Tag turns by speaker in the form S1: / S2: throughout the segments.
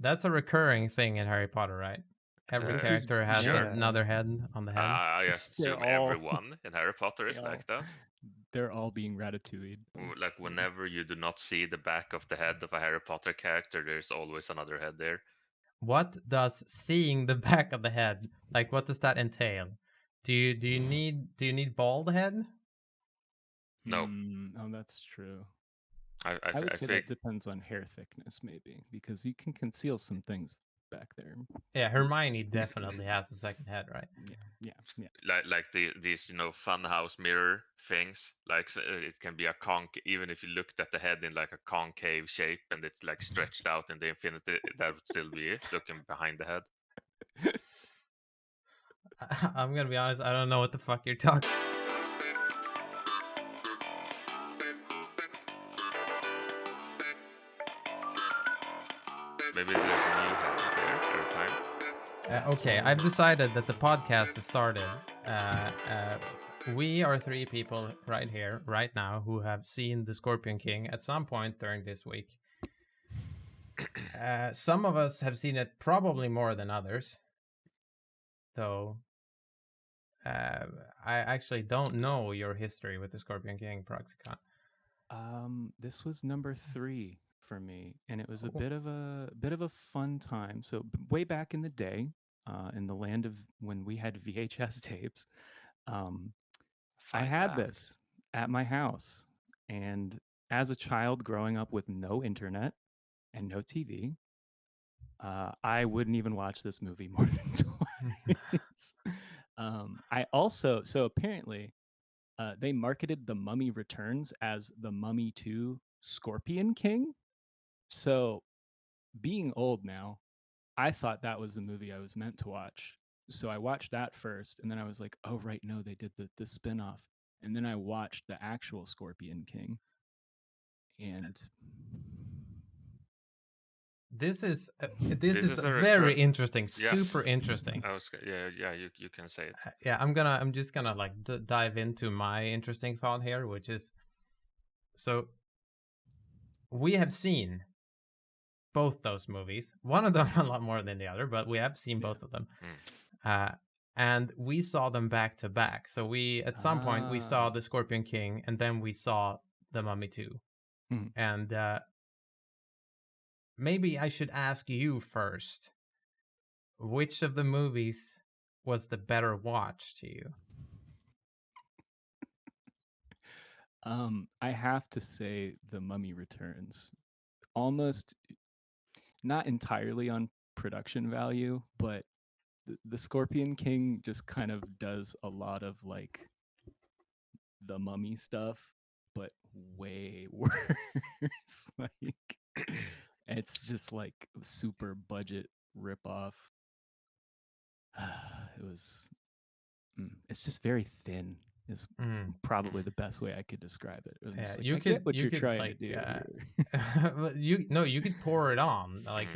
S1: That's a recurring thing in Harry Potter, right? Every character has another head on the head.
S2: I just assume everyone in Harry Potter is like that.
S3: They're all being ratatouilleed.
S2: Like whenever you do not see the back of the head of a Harry Potter character, there's always another head there.
S1: What does seeing the back of the head, like what does that entail? Do you need bald head?
S2: No.
S3: Oh, that's true.
S2: I
S3: would say
S2: think
S3: that depends on hair thickness, maybe, because you can conceal some things back there.
S1: Yeah, Hermione definitely has a second head, right?
S3: Yeah.
S2: Like these funhouse mirror things. Like it can be a even if you looked at the head in like a concave shape and it's like stretched out in the infinity, that would still be looking behind the head.
S1: I'm gonna be honest, I don't know what the fuck you're talking.
S2: Maybe there's a new head there every time.
S1: Okay, I've decided that the podcast has started. We are 3 people right here, right now, who have seen the Scorpion King at some point during this week. Some of us have seen it probably more than others. Though, I actually don't know your history with the Scorpion King, Proxicon.
S3: This was number 3 for me, and it was a bit of a fun time. So way back in the day, in the land of when we had VHS tapes, I had this at my house, and as a child growing up with no internet and no TV, I wouldn't even watch this movie more than twice. I also apparently they marketed The Mummy Returns as The Mummy 2 Scorpion King. So, being old now, I thought that was the movie I was meant to watch. So I watched that first, and then I was like, "Oh right, no, they did the spin-off." And then I watched the actual Scorpion King. And
S1: this is very interesting, super interesting.
S2: Yeah, you can say it.
S1: Yeah, I'm just gonna like dive into my interesting thought here, which is, so we have seen both those movies. One of them a lot more than the other, but we have seen both of them. And we saw them back to back. So we at some point we saw the Scorpion King, and then we saw the Mummy 2. And maybe I should ask you first, which of the movies was the better watch to you?
S3: I have to say The Mummy Returns. Almost not entirely on production value, but the Scorpion King just kind of does a lot of like the Mummy stuff, but way worse. Like it's just like super budget ripoff. It was. It's just very thin. Is probably the best way I could describe it.
S1: Yeah,
S3: like,
S1: you
S3: I
S1: could
S3: get what
S1: you
S3: you're
S1: could
S3: trying
S1: like
S3: to do here.
S1: you could pour it on like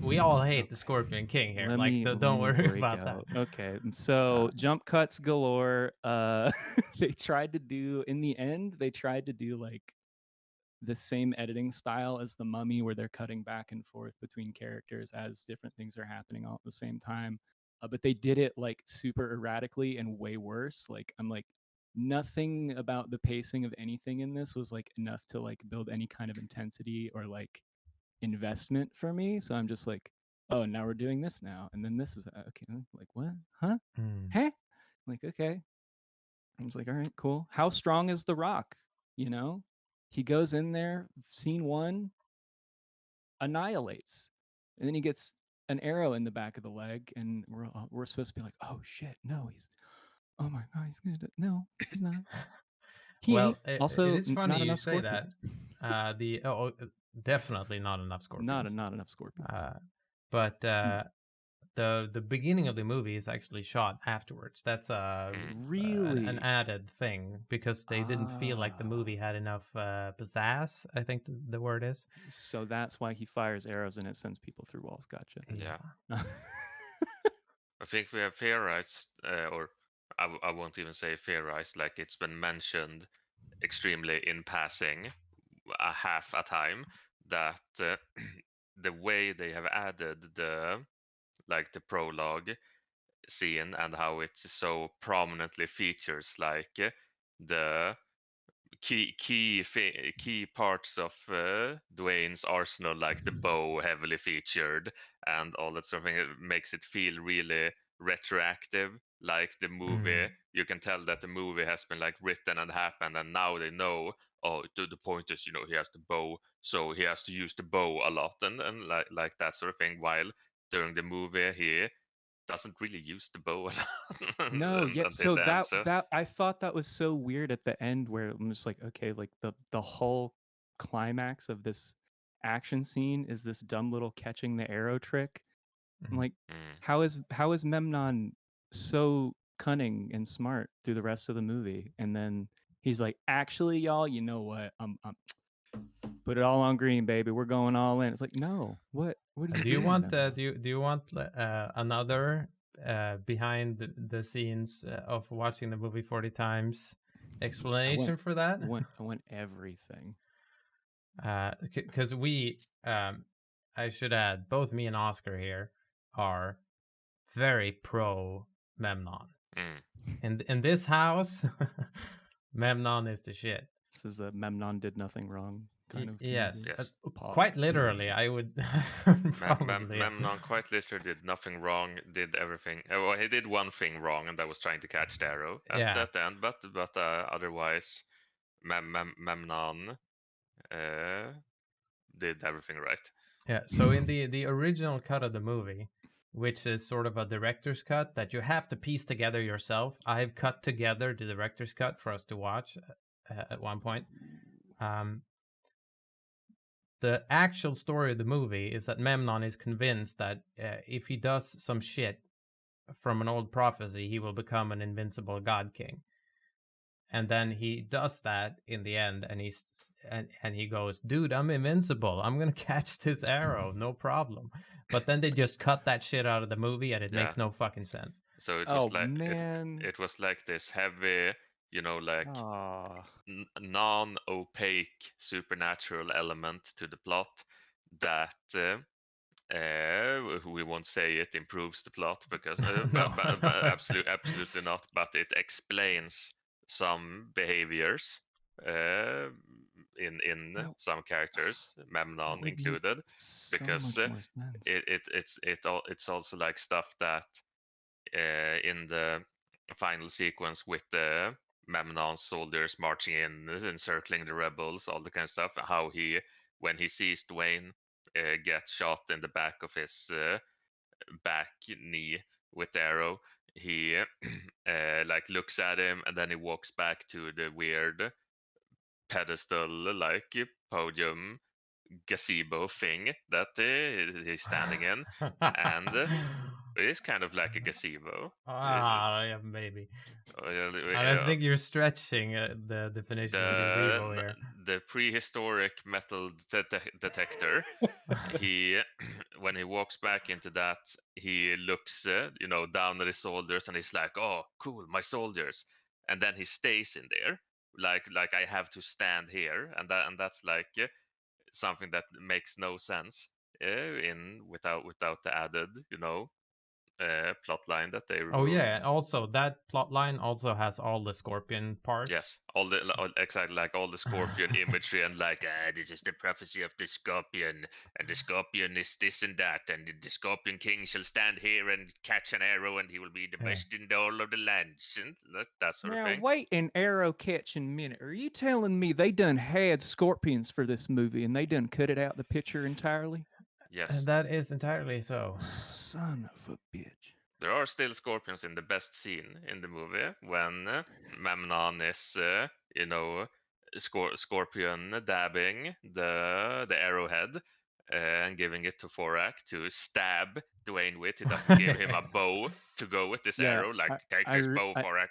S1: we all hate the Scorpion King here.
S3: Let
S1: like
S3: me
S1: don't worry
S3: break
S1: about
S3: out.
S1: that.
S3: Okay, so jump cuts galore. They tried to do in the end. They tried to do like the same editing style as The Mummy, where they're cutting back and forth between characters as different things are happening all at the same time. But they did it like super erratically and way worse. Like I'm like, nothing about the pacing of anything in this was like enough to like build any kind of intensity or like investment for me. So I'm just like, oh, now we're doing this now, and then this is okay. Like what? Huh? Huh? Like okay. I was like, all right, cool. How strong is The Rock? You know, he goes in there, scene 1, annihilates, and then he gets an arrow in the back of the leg, and we're supposed to be like, oh shit, no, oh my god, he's gonna no, he's not.
S1: Well,
S3: Also,
S1: it is funny
S3: not
S1: you
S3: enough
S1: say
S3: scorpions.
S1: that. Definitely not enough scorpions.
S3: Not enough scorpions.
S1: But the beginning of the movie is actually shot afterwards. That's
S3: really
S1: an added thing because they didn't feel like the movie had enough pizzazz, I think the word is.
S3: So that's why he fires arrows and it sends people through walls. Gotcha.
S2: Yeah. I think we have theorized, or I won't even say theorized, like it's been mentioned extremely in passing, a half a time, that the way they have added the prologue scene and how it so prominently features the key parts of Dwayne's arsenal, like the bow heavily featured and all that sort of thing. It makes it feel really retroactive, like the movie. You can tell that the movie has been written and happened, and now they know. Oh, the point is, he has the bow, so he has to use the bow a lot, and like that sort of thing. While during the movie, he doesn't really use the bow a lot
S3: No, yet
S2: until
S3: so
S2: the end. So
S3: that I thought that was so weird at the end, where I'm just like, okay, like the whole climax of this action scene is this dumb little catching the arrow trick. I'm like, how is Memnon so cunning and smart through the rest of the movie? And then he's like, actually, y'all, you know what? Put it all on green, baby. We're going all in. It's like, no, what are you
S1: Do you
S3: doing?
S1: want
S3: Memnon?
S1: do you want another behind the scenes of watching the movie 40 times explanation for that?
S3: I want everything.
S1: Because we, I should add, both me and Oskar here are very pro Memnon. In this house, Memnon is the shit.
S3: This is a Memnon did nothing wrong kind of.
S1: Yes.
S2: Yes.
S1: Quite literally, I would probably.
S2: Memnon quite literally did nothing wrong, did everything. Well, he did one thing wrong, and that was trying to catch the arrow at the end. But otherwise, Memnon did everything right.
S1: Yeah. So in the original cut of the movie, which is sort of a director's cut that you have to piece together yourself, I've cut together the director's cut for us to watch at one point. The actual story of the movie is that Memnon is convinced that if he does some shit from an old prophecy, he will become an invincible god king. And then he does that in the end, and he goes, "Dude, I'm invincible. I'm gonna catch this arrow, no problem." But then they just cut that shit out of the movie, and it makes no fucking sense.
S2: So it was it was like this heavy, non-opaque supernatural element to the plot that we won't say it improves the plot because absolutely not, but it explains some behaviors in some characters, Memnon included, because it's also like stuff that in the final sequence with the Memnon soldiers marching in, encircling the rebels, all the kind of stuff. How when he sees Dwayne get shot in the back of his back knee with the arrow, he looks at him, and then he walks back to the weird pedestal, podium gazebo thing that he's standing in, and it is kind of like a gazebo.
S1: Yeah, maybe. I think you're stretching the definition of gazebo here.
S2: The prehistoric metal detector. When he walks back into that, he looks, down at his soldiers, and he's like, "Oh, cool, my soldiers," and then he stays in there, like I have to stand here, and that's something that makes no sense without the added plot line that they removed.
S1: Oh yeah, also that plot line also has all the Scorpion parts.
S2: Yes, exactly, like all the Scorpion imagery, and this is the prophecy of the Scorpion, and the Scorpion is this and that, and the Scorpion King shall stand here and catch an arrow, and he will be the best in all of the lands, and that sort of thing.
S3: Now wait an arrow catching minute. Are you telling me they done had scorpions for this movie and they done cut it out the picture entirely?
S2: Yes.
S1: That is entirely so.
S3: Son of a bitch.
S2: There are still scorpions in the best scene in the movie when Memnon is, scorpion dabbing the arrowhead and giving it to Forak to stab Dwayne with. He doesn't give him a bow to go with this arrow, take this bow, Forak.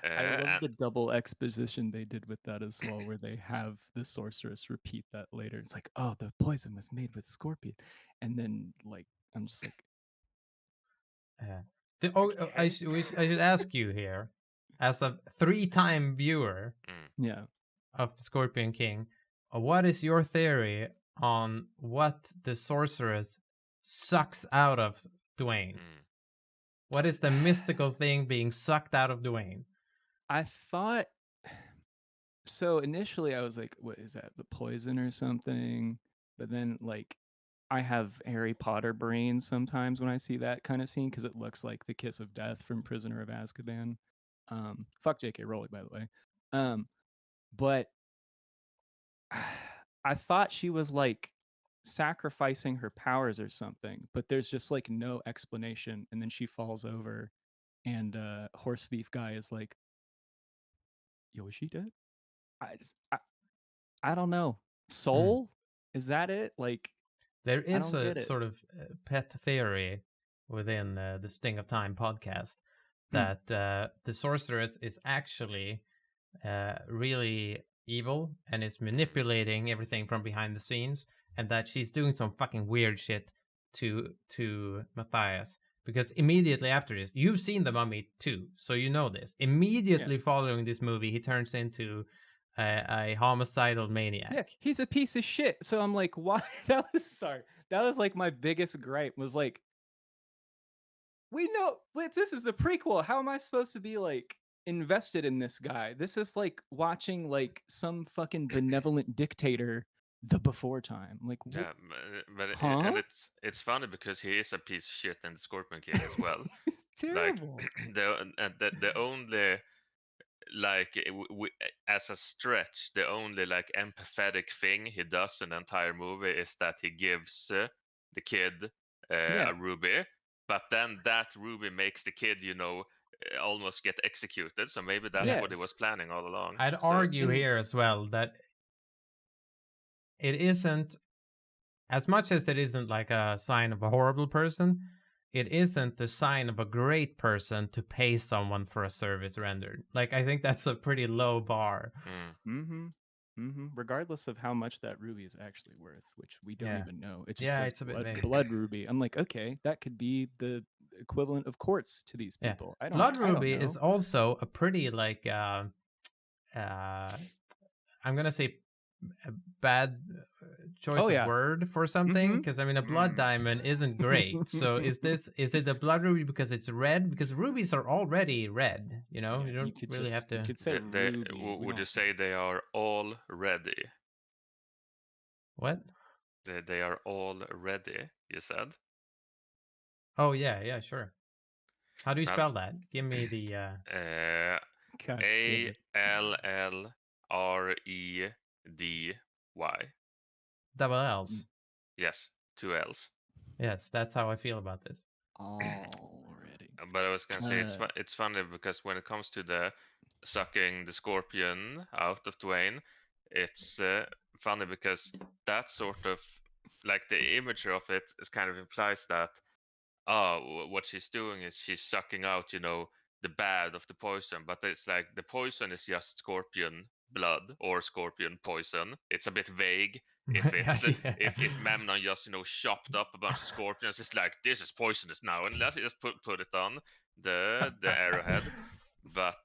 S3: I love the double exposition they did with that as well, where they have the sorceress repeat that later. It's like, oh, the poison was made with scorpion. And then, I'm just like...
S1: I should ask you here, as a 3-time viewer of the Scorpion King, what is your theory on what the sorceress sucks out of Dwayne. What is the mystical thing being sucked out of Dwayne?
S3: I thought so initially I was like, what is that? The poison or something? But then like I have Harry Potter brain sometimes when I see that kind of scene because it looks like the kiss of death from Prisoner of Azkaban. Fuck J.K. Rowling, by the way. But I thought she was like sacrificing her powers or something, but there's just like no explanation. And then she falls over, and horse thief guy is like, "Yo, is she dead?" I just, I don't know. Soul? Is that it? Like,
S1: There
S3: I
S1: is
S3: don't
S1: a
S3: get it.
S1: sort of pet theory within the Sting of Time podcast that the sorceress is actually really evil and is manipulating everything from behind the scenes, and that she's doing some fucking weird shit to Matthias. Because immediately after this, you've seen The Mummy too, so you know this. Immediately following this movie, he turns into a homicidal maniac.
S3: Yeah, he's a piece of shit. So I'm like, why? That was like my biggest gripe was like, we know this is the prequel. How am I supposed to be like invested in this guy? This is like watching like some fucking benevolent dictator the before time. Like,
S2: Yeah, but
S3: huh?
S2: and it's funny because he is a piece of shit in the Scorpion King as well.
S3: It's terrible.
S2: Like the only like as a stretch, the only like empathetic thing he does in the entire movie is that he gives the kid a ruby, but then that ruby makes the kid, almost get executed. So maybe that's what he was planning all along.
S1: I'd argue here as well that it isn't, as much as it isn't like a sign of a horrible person, it isn't the sign of a great person to pay someone for a service rendered. Like, I think that's a pretty low bar.
S3: Regardless of how much that ruby is actually worth, which we don't even know. It just says
S1: it's a bit
S3: blood ruby. I'm like, okay, that could be the equivalent of quartz to these people. I don't.
S1: Blood
S3: I don't
S1: ruby
S3: know.
S1: is also a pretty like I'm gonna say a bad choice of word for something, because I mean a blood diamond isn't great. So is it a blood ruby because it's red? Because rubies are already red, you know. You don't really have to.
S3: You could say ruby.
S2: Would you say they are all ready?
S1: What?
S2: They are all ready, you said?
S1: Oh yeah, sure. How do you spell that? Give me the
S2: ALLREDY.
S1: Double L's.
S2: Yes, 2 L's.
S1: Yes, that's how I feel about this.
S3: Already.
S2: But I was gonna say it's funny because when it comes to the sucking the scorpion out of Dwayne, it's funny because that sort of like the imagery of it is kind of implies that what she's doing is she's sucking out, the bad of the poison, but it's like the poison is just scorpion blood or scorpion poison. It's a bit vague. If it's if Memnon just chopped up a bunch of scorpions, it's like this is poisonous now, and let's just put it on the arrowhead. But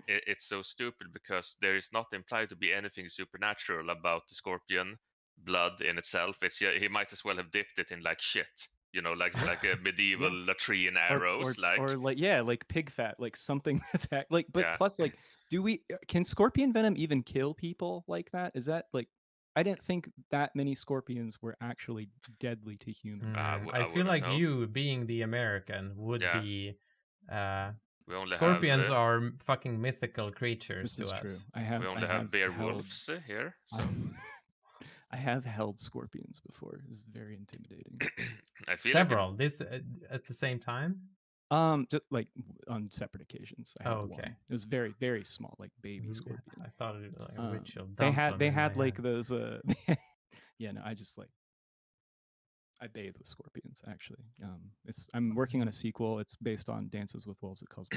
S2: it's so stupid because there is not implied to be anything supernatural about the scorpion blood in itself. It's he might as well have dipped it in like shit. Like a medieval latrine arrows,
S3: or like pig fat, like something that's like. But plus, like, can scorpion venom even kill people like that? Is that like? I didn't think that many scorpions were actually deadly to humans.
S1: I feel like you, being the American, would be.
S2: Scorpions
S1: are fucking mythical creatures
S3: to us.
S1: True.
S2: We only have werewolves here, so.
S3: I have held scorpions before. It's very intimidating.
S2: I feel
S1: several. This at the same time.
S3: Just like on separate occasions. I had one. It was very, very small, like baby scorpion.
S1: I thought it was like a ritual.
S3: They had like those. Yeah, no, I just like. I bathe with scorpions. Actually, I'm working on a sequel. It's based on Dances with Wolves. It's called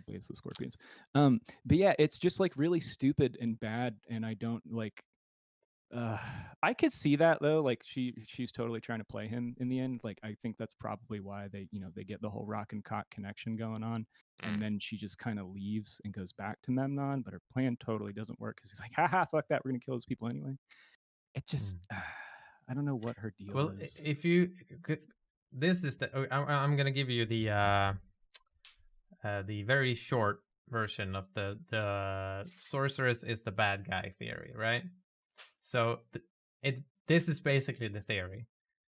S3: Bathes with Scorpions. But yeah, it's just like really stupid and bad, and I don't like. I could see that though. Like she's totally trying to play him in the end. Like I think that's probably why they get the whole rock and cock connection going on, and then she just kind of leaves and goes back to Memnon. But her plan totally doesn't work because he's like, haha, fuck that, we're gonna kill those people anyway. It just I don't know what her deal
S1: Well,
S3: is.
S1: if you this is the I'm gonna give you the very short version of the sorceress is the bad guy theory, right? So this is basically the theory.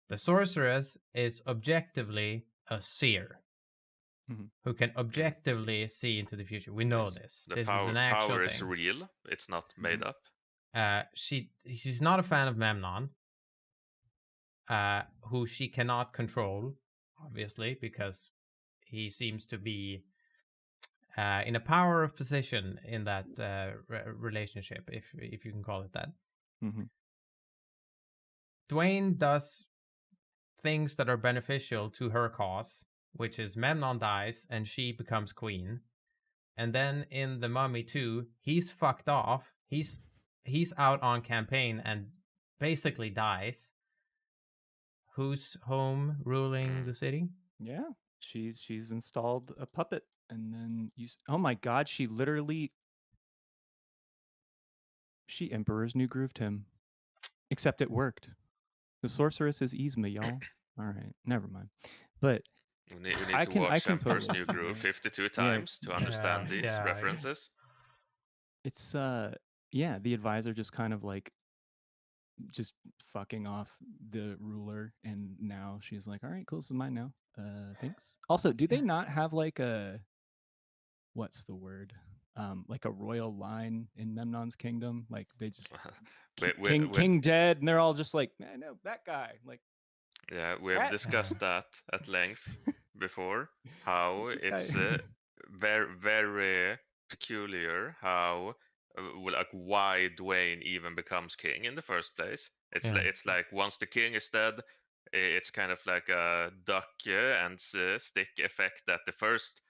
S1: The sorceress is objectively a seer who can objectively see into the future. We know this.
S2: The
S1: This is an actual
S2: power
S1: thing.
S2: is real. It's not made up.
S1: She's not a fan of Memnon, who she cannot control, obviously, because he seems to be in a power of position in that relationship, if you can call it that. Dwayne does things that are beneficial to her cause, which is Memnon dies and she becomes queen. And then in The Mummy 2, he's fucked off. He's out on campaign and basically dies. Who's home ruling the city?
S3: Yeah, she's installed a puppet, and then oh my god, she Emperor's New Grooved him. Except it worked. The sorceress is Yzma, y'all. All right, never mind. But
S2: we need to watch Emperor's New Groove 52 times to understand these references.
S3: It's yeah, the advisor just kind of like just fucking off the ruler, and now she's like, all right, cool, this is mine now. Thanks. Also, do they not have like a what's the word? Like a royal line in Memnon's kingdom? Like they just king dead, and they're all just like, man, no, that guy. Like,
S2: yeah, we have discussed that at length before. How it's very very peculiar how like why Dwayne even becomes king in the first place. It's like once the king is dead, it's kind of like a duck and stick effect that the first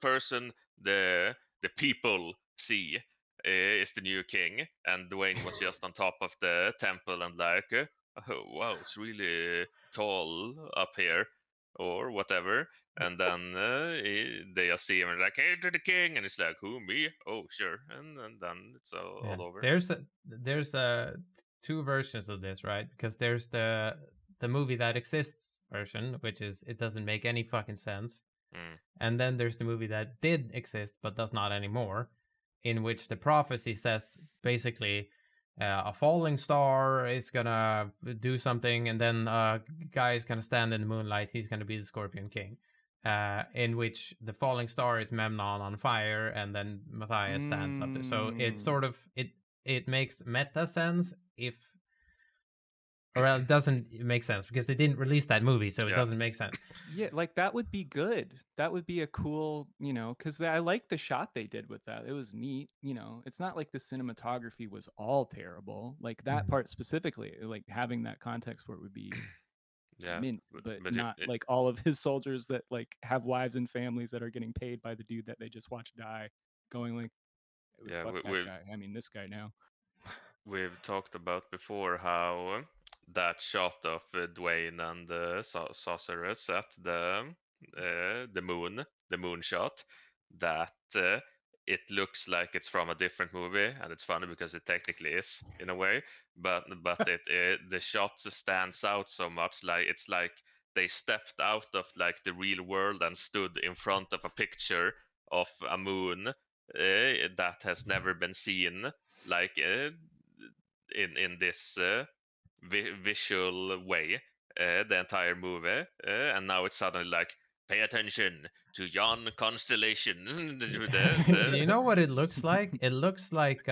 S2: person the people see is the new king, and Dwayne was just on top of the temple and like, oh wow, it's really tall up here or whatever, and then they just see him and like, hey, to the king, and it's like, who, me? Oh sure, and then it's all over.
S1: There's two versions of this, right? Because there's the movie that exists version, which is it doesn't make any fucking sense. And then there's the movie that did exist but does not anymore, in which the prophecy says basically a falling star is gonna do something, and then a guy is gonna stand in the moonlight. He's gonna be the Scorpion King. In which the falling star is Memnon on fire, and then Matthias stands up there. So it's sort of it makes meta sense if. Or it doesn't make sense because they didn't release that movie, so it doesn't make sense.
S3: Yeah, like that would be good. That would be a cool, because I like the shot they did with that. It was neat. It's not like the cinematography was all terrible. Like that part specifically, like having that context where it would be mint, but not like all of his soldiers that like have wives and families that are getting paid by the dude that they just watched die, going like, fuck that guy. I mean, this guy now.
S2: We've talked about before how that shot of Dwayne and the sorceress at the moon shot, that it looks like it's from a different movie, and it's funny because it technically is in a way, but the shot stands out so much, like it's like they stepped out of like the real world and stood in front of a picture of a moon that has never been seen, like in this visual way the entire movie, and now it's suddenly like, pay attention to yon constellation.
S1: You know what it looks like? It looks like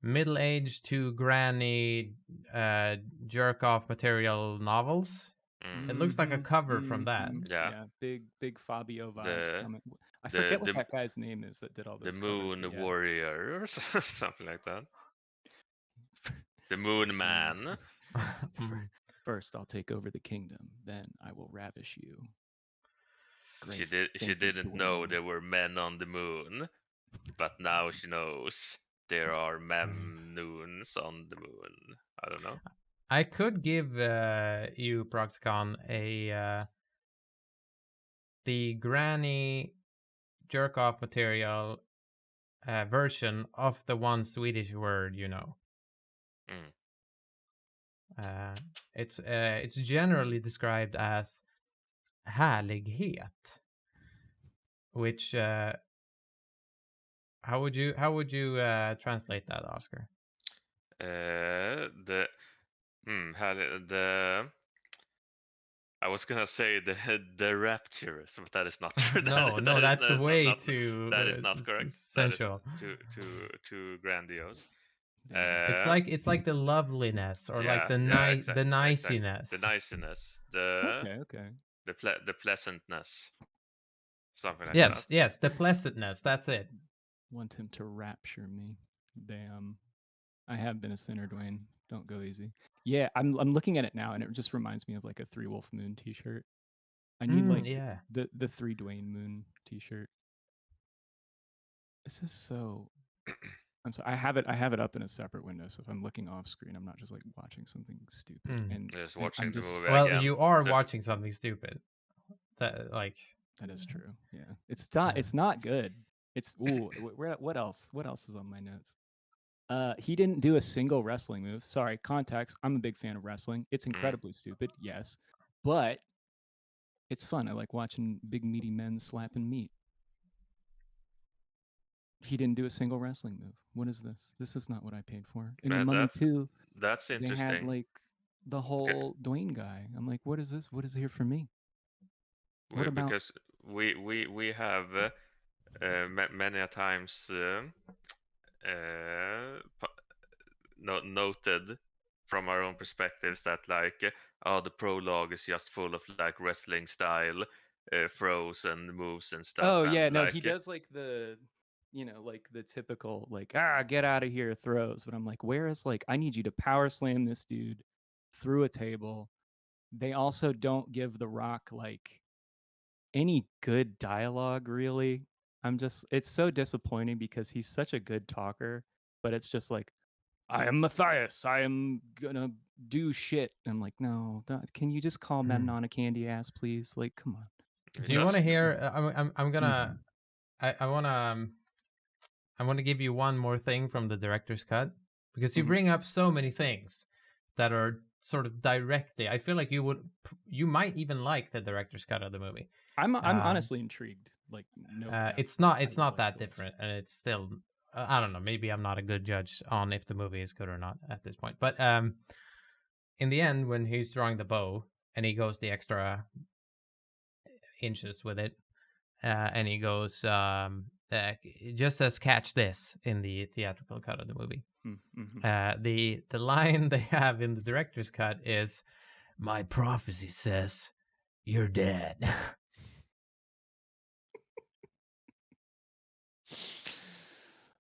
S1: middle-aged to granny jerk off material novels. It looks like a cover from that.
S2: Yeah,
S3: big Fabio vibes coming. I forget what that guy's name is that did all those.
S2: The Moon
S3: covers,
S2: Warrior or something like that. The Moon Man.
S3: First, I'll take over the kingdom. Then I will ravish you.
S2: Great. She didn't know there were men on the moon, but now she knows there are Memnoons on the moon. I don't know.
S1: I could give you, Proxicon, the granny jerk off material version of the one Swedish word, It's generally described as härlighet, which how would you translate that, Oskar?
S2: I was gonna say the rapturous, but that is not true.
S1: No, that's way too
S2: that is not correct.
S1: sensual.
S2: That is too grandiose.
S1: It's like the loveliness, or like the
S2: exactly.
S1: niciness.
S2: The niceness,
S3: Okay.
S2: the pleasantness, something like that.
S1: Yes, the pleasantness. That's it.
S3: Want him to rapture me. Damn. I have been a sinner, Dwayne. Don't go easy. Yeah, I'm looking at it now, and it just reminds me of like a 3 Wolf Moon T-shirt. I need the 3 Dwayne Moon T-shirt. This is so. I'm sorry. I have it up in a separate window, so if I'm looking off screen, I'm not just like watching something stupid. And
S2: just watching the movie
S1: well,
S2: again.
S1: you are watching something stupid. That
S3: is true. Yeah, it's not. It's not good. It's what else? What else is on my notes? He didn't do a single wrestling move. Sorry, context. I'm a big fan of wrestling. It's incredibly stupid, yes, but it's fun. I like watching big meaty men slapping meat. He didn't do a single wrestling move. What is this? This is not what I paid for. In the Mummy 2,
S2: that's interesting.
S3: They had like the whole Dwayne guy. I'm like, what is this? What is here for me? What about?
S2: Because we have many a times noted from our own perspectives that like the prologue is just full of like wrestling style throws and moves and stuff.
S3: Oh
S2: and,
S3: yeah, no, he does like the like the typical like get out of here throws, but I'm like, where is like I need you to power slam this dude through a table. They also don't give The Rock like any good dialogue really. It's so disappointing because he's such a good talker, but it's just like, I am Matthias, I am gonna do shit. I'm like, no, can you just call Memnon a candy ass, please? Like, come on.
S1: Do you want to hear? I'm gonna. I want to give you one more thing from the director's cut, because you bring up so many things that are sort of directly. I feel like you might even like the director's cut of the movie.
S3: I'm honestly intrigued. Like, no,
S1: it's not that different, and it's still. I don't know. Maybe I'm not a good judge on if the movie is good or not at this point. But in the end, when he's throwing the bow and he goes the extra inches with it, and he goes, it just says "catch this" in the theatrical cut of the movie. The line they have in the director's cut is, "My prophecy says you're dead."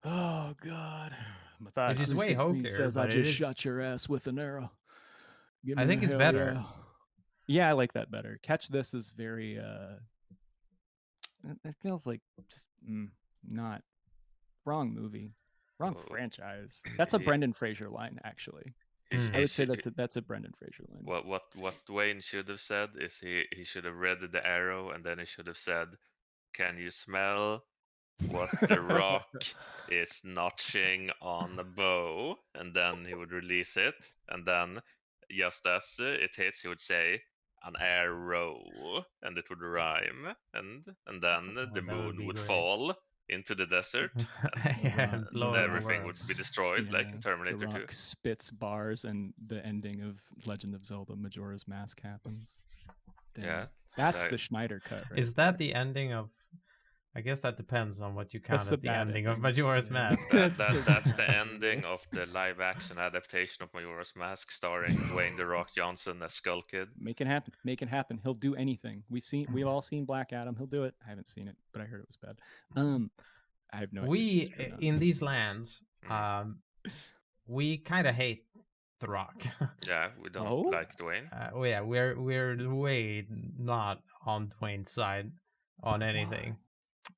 S3: Oh God, Matthias,
S1: which is way hokier.
S3: Says I just shot your ass with an arrow.
S1: I think it's better.
S3: Yeah, I like that better. Catch this is very. It feels like just not wrong movie, wrong franchise. That's a Brendan Fraser line, actually. I would say that's a Brendan Fraser line.
S2: What Dwayne should have said is he should have read the arrow, and then he should have said, "Can you smell what the Rock is notching on the bow?" And then he would release it, and then just as it hits, he would say, "An arrow," and it would rhyme, and then the moon would fall into the desert, and everything would be destroyed, like in Terminator 2.
S3: Spits bars, and the ending of Legend of Zelda: Majora's Mask happens. Damn. Yeah, that's the Schneider cut. Right?
S1: Is that the ending of? I guess that depends on what you count as the ending of Majora's Mask.
S2: That's the ending of the live-action adaptation of Majora's Mask, starring Dwayne "The Rock" Johnson as Skull Kid.
S3: Make it happen. Make it happen. He'll do anything. We've all seen Black Adam. He'll do it. I haven't seen it, but I heard it was bad. I have no idea.
S1: We in these lands, we kind of hate The Rock.
S2: Yeah, we don't like Dwayne.
S1: Yeah, we're way not on Dwayne's side on anything.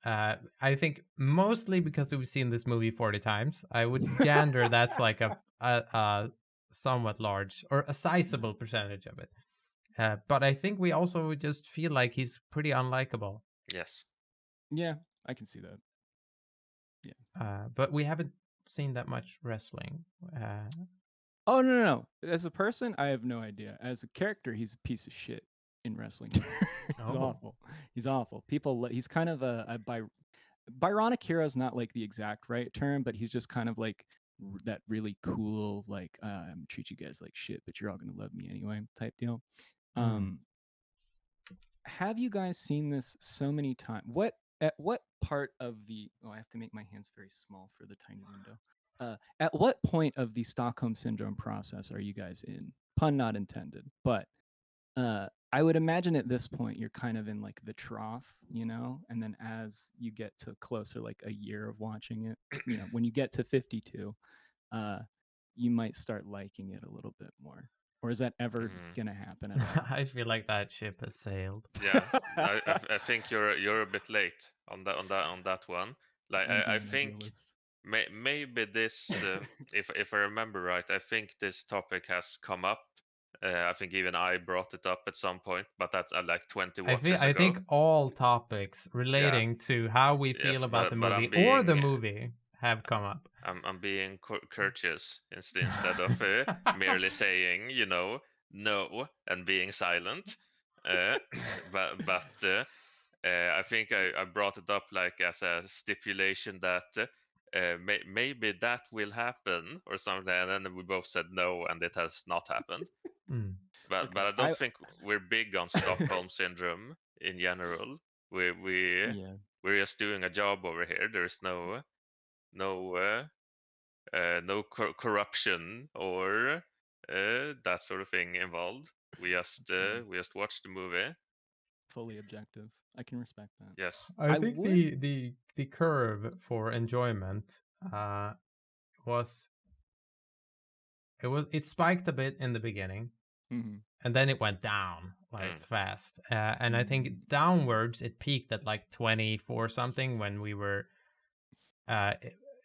S1: I think mostly because we've seen this movie 40 times. I would gander that's like a somewhat large or a sizable percentage of it. But I think we also just feel like he's pretty unlikable.
S2: Yes.
S3: Yeah, I can see that. Yeah.
S1: But we haven't seen that much wrestling.
S3: Oh no. As a person, I have no idea. As a character, he's a piece of shit in wrestling. He's awful. He's awful. He's kind of a Byronic hero is not like the exact right term, but he's just kind of like that really cool, like I'm treat you guys like shit, but you're all gonna love me anyway type deal. Have you guys seen this so many times? At what part of the I have to make my hands very small for the tiny window. At what point of the Stockholm syndrome process are you guys in? Pun not intended, but I would imagine at this point you're kind of in like the trough, you know, and then as you get to closer, like a year of watching it, you know, when you get to 52, you might start liking it a little bit more. Or is that ever gonna happen at all?
S1: I feel like that ship has sailed.
S2: Yeah, I think you're a bit late on that one. Like I think maybe this, if I remember right, I think this topic has come up. I think even I brought it up at some point, but that's like 20 watches ago.
S1: I think all topics relating to how we feel about the movie or the movie have come up.
S2: I'm being courteous instead of merely saying, you know, no and being silent. But I think I brought it up like as a stipulation that maybe that will happen or something, and then we both said no, and it has not happened. But I don't think we're big on Stockholm syndrome in general. We're just doing a job over here. There's no corruption or that sort of thing involved. We just watched the movie.
S3: Fully objective. I can respect that.
S2: Yes.
S1: I think the curve for enjoyment it spiked a bit in the beginning, and then it went down like fast. And I think downwards it peaked at like 24 something when we were the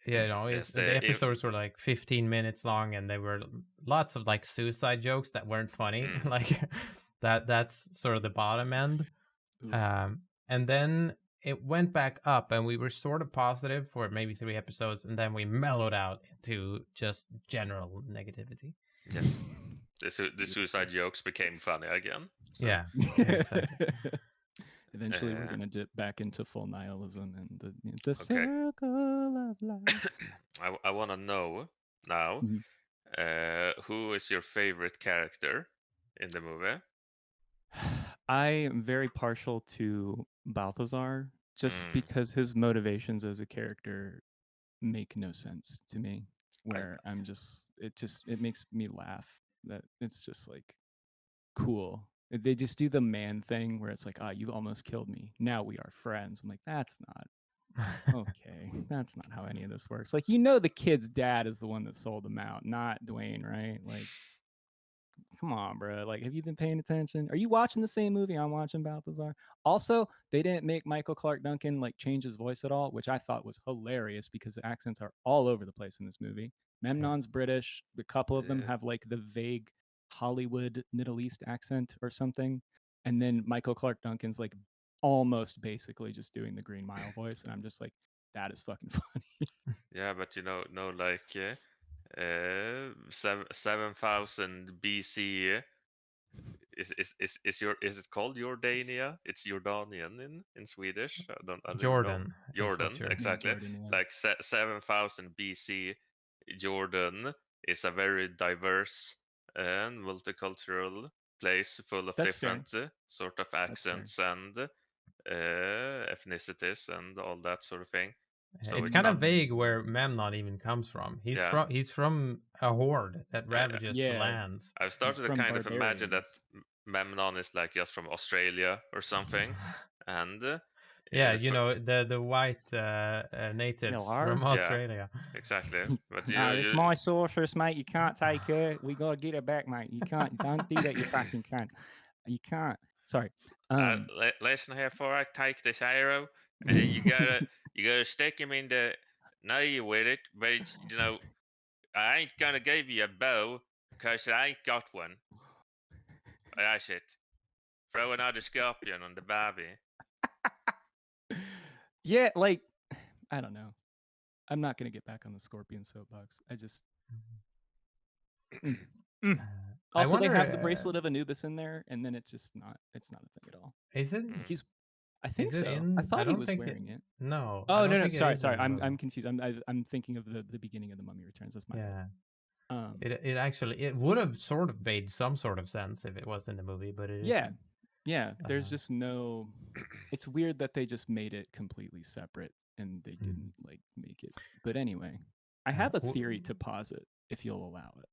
S1: episodes were like 15 minutes long, and there were lots of like suicide jokes that weren't funny. Like that's sort of the bottom end. And then it went back up, and we were sort of positive for maybe 3 episodes, and then we mellowed out into just general negativity.
S2: Yes, the suicide jokes became funny again. So.
S1: Yeah, exactly.
S3: Eventually, we're gonna dip back into full nihilism and the circle of life.
S2: I want to know now, who is your favorite character in the movie?
S3: I am very partial to Balthazar, just because his motivations as a character make no sense to me. Where it makes me laugh. That it's just like cool. They just do the man thing where it's like, you almost killed me. Now we are friends. I'm like, that's not okay. That's not how any of this works. Like, the kid's dad is the one that sold him out, not Dwayne, right? Like, come on, bro. Like, have you been paying attention? Are you watching the same movie I'm watching, Balthazar? Also, they didn't make Michael Clark Duncan like change his voice at all, which I thought was hilarious because the accents are all over the place in this movie. Memnon's British. The couple of them have like the vague Hollywood Middle East accent or something. And then Michael Clark Duncan's like almost basically just doing the Green Mile voice. And I'm just like, that is fucking funny.
S2: Yeah, but like 7,000 BC. Is it called Jordania? It's Jordanian in Swedish. I don't
S1: Jordan.
S2: Know. Jordan, exactly.
S3: Jordan, yeah.
S2: Like 7,000 BC, Jordan is a very diverse and multicultural place full of different sort of accents and ethnicities and all that sort of thing.
S1: So it's kind of vague where Memnon even comes from. He's from a horde that ravages the lands.
S2: I've started to kind of imagine that Memnon is like just from Australia or something, and
S1: the white natives from Australia.
S2: Yeah, exactly. But
S3: it's my sorceress, mate. You can't take her. We gotta get her back, mate. You can't. Don't do that. You fucking can't. You can't. Sorry.
S2: Listen here, before I take this arrow, and then you gotta stick him in the knee with it. But it's I ain't gonna give you a bow because I ain't got one. That's it. Throw another scorpion on the Barbie.
S3: Yeah, like I don't know. I'm not gonna get back on the scorpion soapbox. I just
S1: I
S3: Also, they
S1: wonder,
S3: have the bracelet of Anubis in there, and then it's not a thing at all.
S1: Is it?
S3: I think
S1: Is it
S3: so.
S1: in?
S3: I thought
S1: I
S3: he
S1: don't
S3: was
S1: think
S3: wearing it.
S1: No.
S3: Oh,
S1: I don't
S3: no,
S1: think
S3: sorry.
S1: it is in the
S3: I'm
S1: movie.
S3: confused. I'm thinking of the beginning of The Mummy Returns. That's my bad.
S1: It actually, it would have sort of made some sort of sense if it was in the movie, but it
S3: Yeah.
S1: isn't.
S3: Yeah, there's just no. It's weird that they just made it completely separate and they didn't like make it. But anyway, I have a theory to posit if you'll allow it.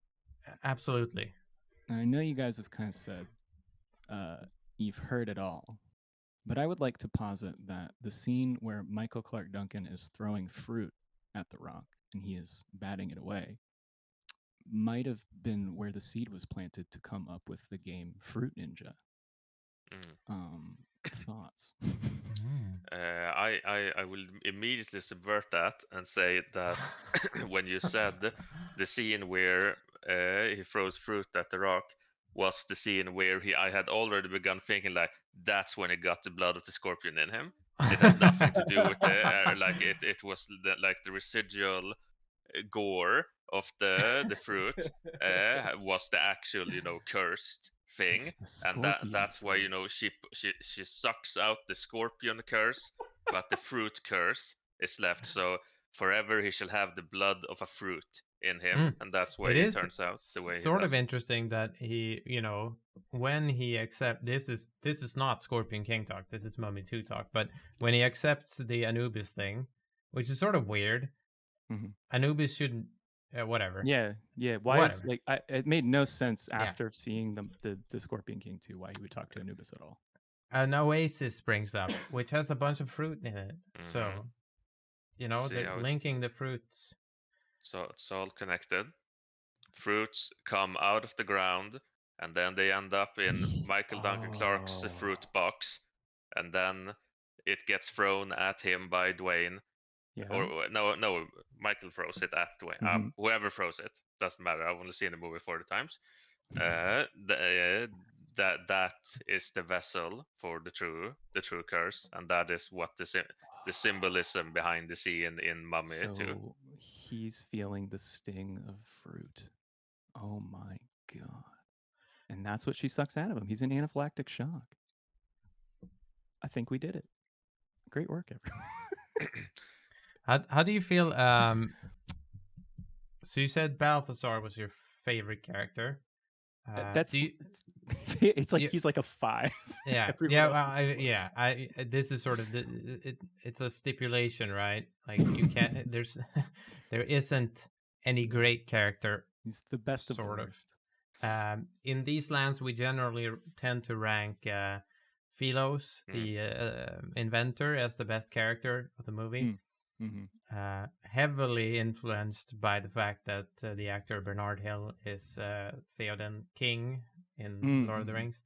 S1: Absolutely.
S3: And I know you guys have kind of said you've heard it all, but I would like to posit that the scene where Michael Clark Duncan is throwing fruit at the rock and he is batting it away might have been where the seed was planted to come up with the game Fruit Ninja. Thoughts?
S2: I will immediately subvert that and say that when you said the scene where he throws fruit at the rock was the scene where I had already begun thinking like that's when he got the blood of the scorpion in him. It had nothing to do with the like it was like the residual gore of the fruit was the actual cursed thing, and that's why she sucks out the scorpion curse, but the fruit curse is left. So forever he shall have the blood of a fruit in him, and that's why he turns out the way he does.
S1: Sort of interesting that he, when he accepts this is not Scorpion King talk, this is Mummy 2 talk, but when he accepts the Anubis thing, which is sort of weird, Anubis shouldn't. Whatever.
S3: Yeah. Why is it made no sense after seeing the Scorpion King 2 why he would talk to Anubis at all.
S1: An oasis springs up, which has a bunch of fruit in it. So, they're linking the fruits.
S2: So it's all connected. Fruits come out of the ground, and then they end up in Michael Duncan Clark's fruit box, and then it gets thrown at him by Dwayne. Yeah. Or no, Michael throws it at Dwayne. Whoever throws it, doesn't matter. I've only seen the movie 40 times. That is the vessel for the true curse, and that is what the symbolism behind the scene in Mummy too.
S3: He's feeling the sting of fruit. Oh my god! And that's what she sucks out of him. He's in anaphylactic shock. I think we did it. Great work, everyone.
S1: How do you feel? So you said Balthazar was your favorite character.
S3: It's like he's like a 5.
S1: Yeah, this is sort of it's a stipulation, right? Like you can't. There isn't any great character.
S3: He's the best of the worst.
S1: In these lands, we generally tend to rank Philos, the inventor, as the best character of the movie. Heavily influenced by the fact that the actor Bernard Hill is Theoden King in Lord of the Rings.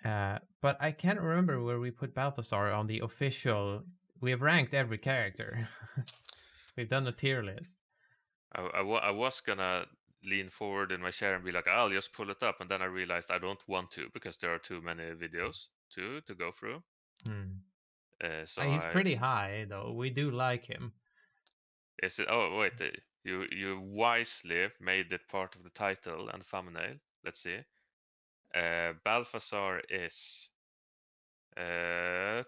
S1: But I can't remember where we put Balthazar on the official. We have ranked every character. We've done a tier list.
S2: I was gonna lean forward in my chair and be like, I'll just pull it up, and then I realized I don't want to because there are too many videos to go through.
S1: So he's pretty high, though. We do like him.
S2: Is it? Oh wait, you wisely made it part of the title and thumbnail. Let's see. Balthazar is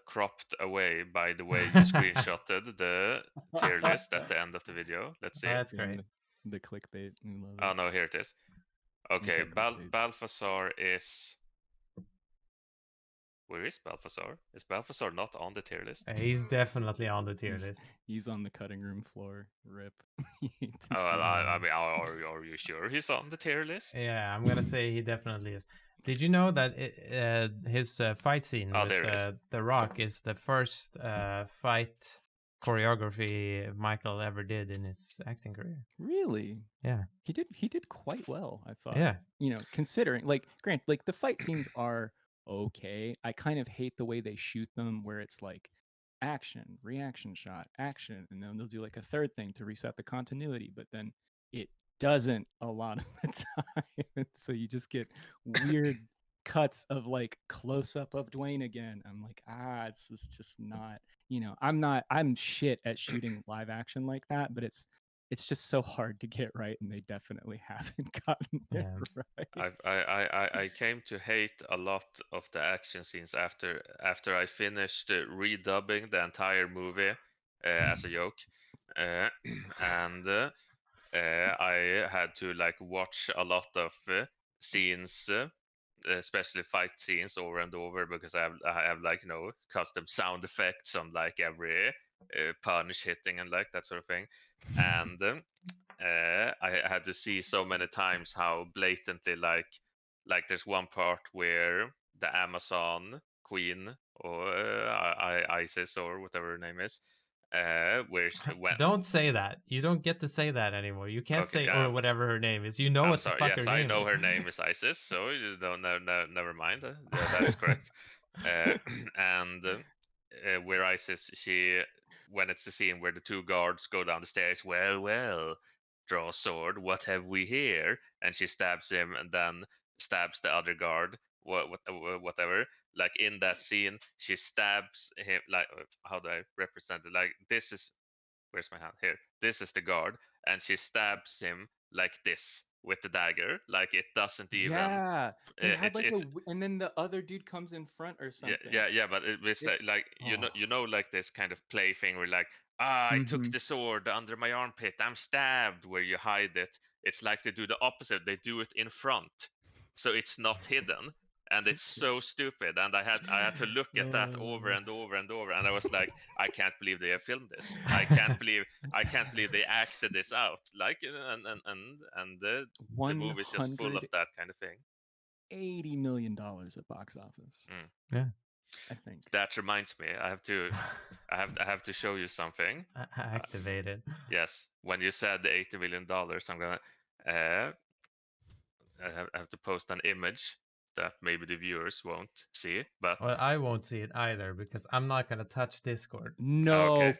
S2: cropped away by the way you screenshotted the tier list at the end of the video. Let's see.
S1: Oh, that's great.
S3: The clickbait.
S2: Oh no, here it is. Okay, Balthazar is. Where is Balthazar? Is Balthazar not on the tier list?
S1: He's definitely on the tier list.
S3: He's on the cutting room floor. Rip.
S2: I mean, are you sure he's on the tier list?
S1: Yeah, I'm gonna say he definitely is. Did you know that his fight scene with The Rock is the first fight choreography Michael ever did in his acting career?
S3: Really?
S1: Yeah.
S3: He did quite well, I thought.
S1: Yeah.
S3: Considering Grant, the fight scenes are okay. I kind of hate the way they shoot them where it's like action, reaction shot, action, and then they'll do like a third thing to reset the continuity, but then it doesn't a lot of the time. So you just get weird cuts of like close up of Dwayne again. I'm like, this is just not, I'm shit at shooting live action like that, but it's it's just so hard to get right, and they definitely haven't gotten it right.
S2: I came to hate a lot of the action scenes after I finished redubbing the entire movie as a joke, and I had to like watch a lot of scenes, especially fight scenes, over and over because I have like custom sound effects on like every punch hitting and like that sort of thing, and I had to see so many times how blatantly like there's one part where the Amazon queen or Isis or whatever her name is, where when
S1: Don't say that. You don't get to say that anymore. You can't
S2: okay
S1: say or whatever her name is. You know
S2: I'm
S1: what the
S2: sorry.
S1: fuck
S2: Yes,
S1: her
S2: I
S1: name
S2: know
S1: is.
S2: her name is Isis, so you don't never mind. That is correct. And where Isis, she when it's the scene where the two guards go down the stairs, well, draw sword. What have we here? And she stabs him, and then stabs the other guard. Whatever. Like in that scene, she stabs him. Like how do I represent it? Like this is where's my hand here, this is the guard, and she stabs him like this with the dagger, like it doesn't even
S3: Yeah, they had like
S2: it's
S3: and then the other dude comes in front or something.
S2: yeah, but it's
S3: It's
S2: like like this kind of play thing where like I took
S3: Mhm.
S2: the sword under my armpit, I'm stabbed, where you hide it. It's like they do the opposite, they do it in front, so it's not hidden, and it's so stupid. And I had to look at that over and over and over, and I was like, I can't believe they have filmed this. I can't believe they acted this out. Like and the movie is just full of that kind of thing.
S3: $180 million at box office.
S1: Yeah.
S3: I think.
S2: That reminds me, I have to show you something.
S1: Activated.
S2: Yes, when you said the $80 million, I'm gonna I have to post an image that maybe the viewers won't see, but
S1: Well, I won't see it either because I'm not gonna touch Discord.
S3: No
S2: okay.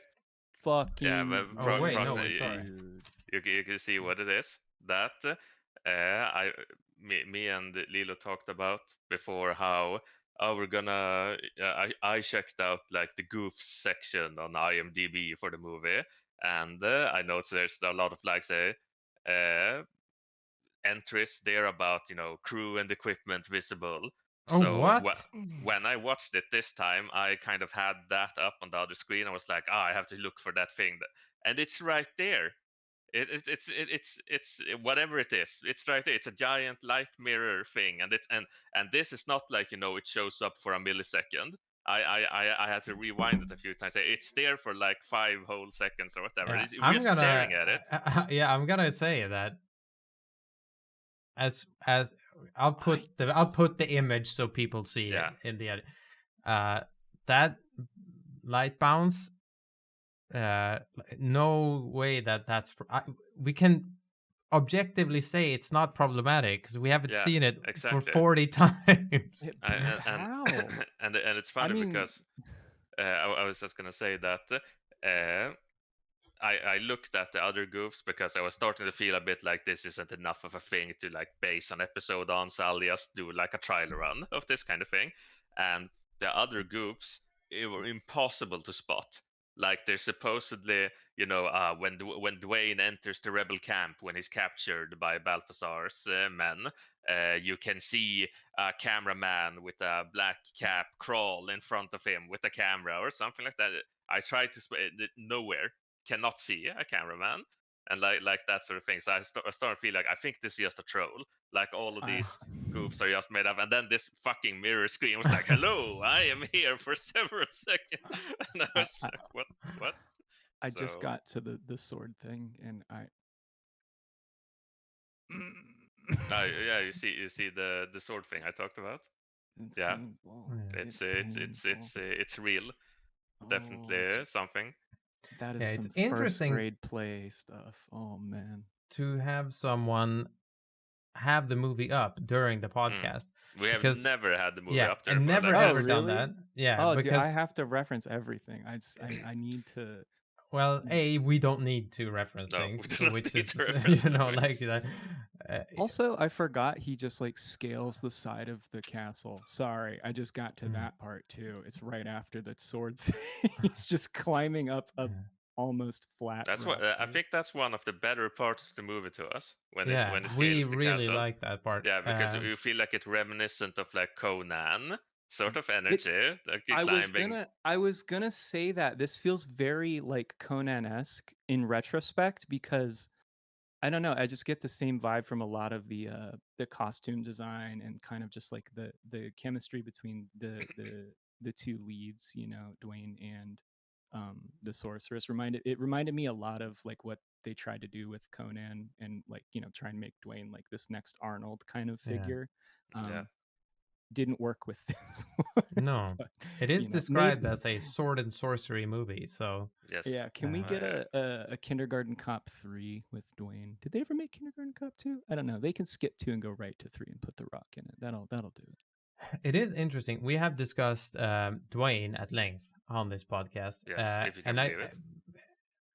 S3: fucking
S2: Yeah, but
S1: Oh wait, no,
S2: approximately,
S1: sorry.
S2: you can see what it is. That me and Leeloo talked about before how we're gonna I checked out like the goofs section on IMDb for the movie, and I noticed there's a lot of like say entries there about crew and equipment visible.
S1: Oh
S2: So
S1: what?
S2: when I watched it this time, I kind of had that up on the other screen. I was like, I have to look for that thing, and it's right there. It's whatever it is. It's right there. It's a giant light mirror thing, and this is not like it shows up for a millisecond. I had to rewind it a few times. It's there for like 5 whole seconds or whatever.
S1: Yeah,
S2: We're staring at it.
S1: Yeah, I'm gonna say that as I'll put the image so people see
S2: Yeah.
S1: it in the edit. That light bounce. No way that's we can objectively say it's not problematic because we haven't seen it
S2: exactly.
S1: for 40 times.
S3: How?
S2: And it's funny because I was just gonna say that I looked at the other goofs because I was starting to feel a bit like this isn't enough of a thing to like base an episode on, so I'll just do like a trial run of this kind of thing. And the other goofs, it were impossible to spot. Like they're supposedly, when Dwayne enters the rebel camp when he's captured by Balthazar's men, you can see a cameraman with a black cap crawl in front of him with a camera or something like that. I tried to nowhere, cannot see a cameraman, and like that sort of thing. So I started to feel like I think this is just a troll. Like all of these goofs are just made up, and then this fucking mirror screen was like, "Hello, I am here for several seconds," and I was like, "What?"
S3: I just got to the sword thing, and
S2: yeah, you see the sword thing I talked about.
S3: It's
S2: yeah,
S3: painful.
S2: it's real. Definitely something.
S3: That is some first grade play stuff. Oh man.
S1: To have someone have the movie up during the podcast.
S2: We have never had the movie up there.
S1: And never ever done that. Yeah.
S3: Oh,
S1: because
S3: dude, I have to reference everything. I need to.
S1: Well, we don't need to reference things, which is like that.
S3: Also, I forgot he just like scales the side of the castle. Sorry, I just got to that part too. It's right after the sword thing. He's just climbing up almost flat.
S2: That's
S3: rock
S2: what I
S3: face.
S2: think. That's one of the better parts of the movie to us when
S1: Yeah,
S2: when he
S1: we
S2: scales the
S1: really
S2: castle.
S1: like that part.
S2: Yeah, because you feel like it's reminiscent of like Conan sort of energy, like
S3: I was
S2: climbing.
S3: gonna say that this feels very like Conan-esque in retrospect because I don't know, I just get the same vibe from a lot of the costume design and kind of just like the chemistry between the two leads, you know, Dwayne and the sorceress. Reminded me a lot of like what they tried to do with Conan and like, you know, trying to make Dwayne like this next Arnold kind of
S1: Yeah.
S3: figure.
S2: Yeah.
S3: Didn't work with this one.
S1: No,
S3: but,
S1: it is
S3: you know,
S1: described as a sword and sorcery movie. So
S2: Yes.
S3: yeah, can we get
S2: yeah.
S3: a Kindergarten Cop 3 with Dwayne? Did they ever make Kindergarten Cop 2? I don't know. They can skip 2 and go right to 3 and put The Rock in it. That'll do it.
S1: it is interesting. We have discussed Dwayne at length on this podcast.
S2: Yes, if you can
S1: And I
S2: believe it.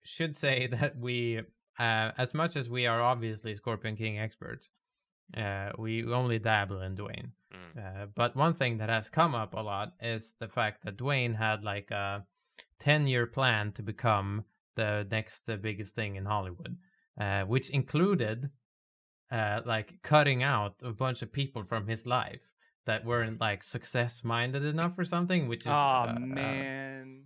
S1: should say that we, as much as we are obviously Scorpion King experts, we only dabble in Dwayne. But one thing that has come up a lot is the fact that Dwayne had like a 10-year plan to become the next biggest thing in Hollywood, which included like cutting out a bunch of people from his life that weren't like success minded enough or something, which is
S3: man.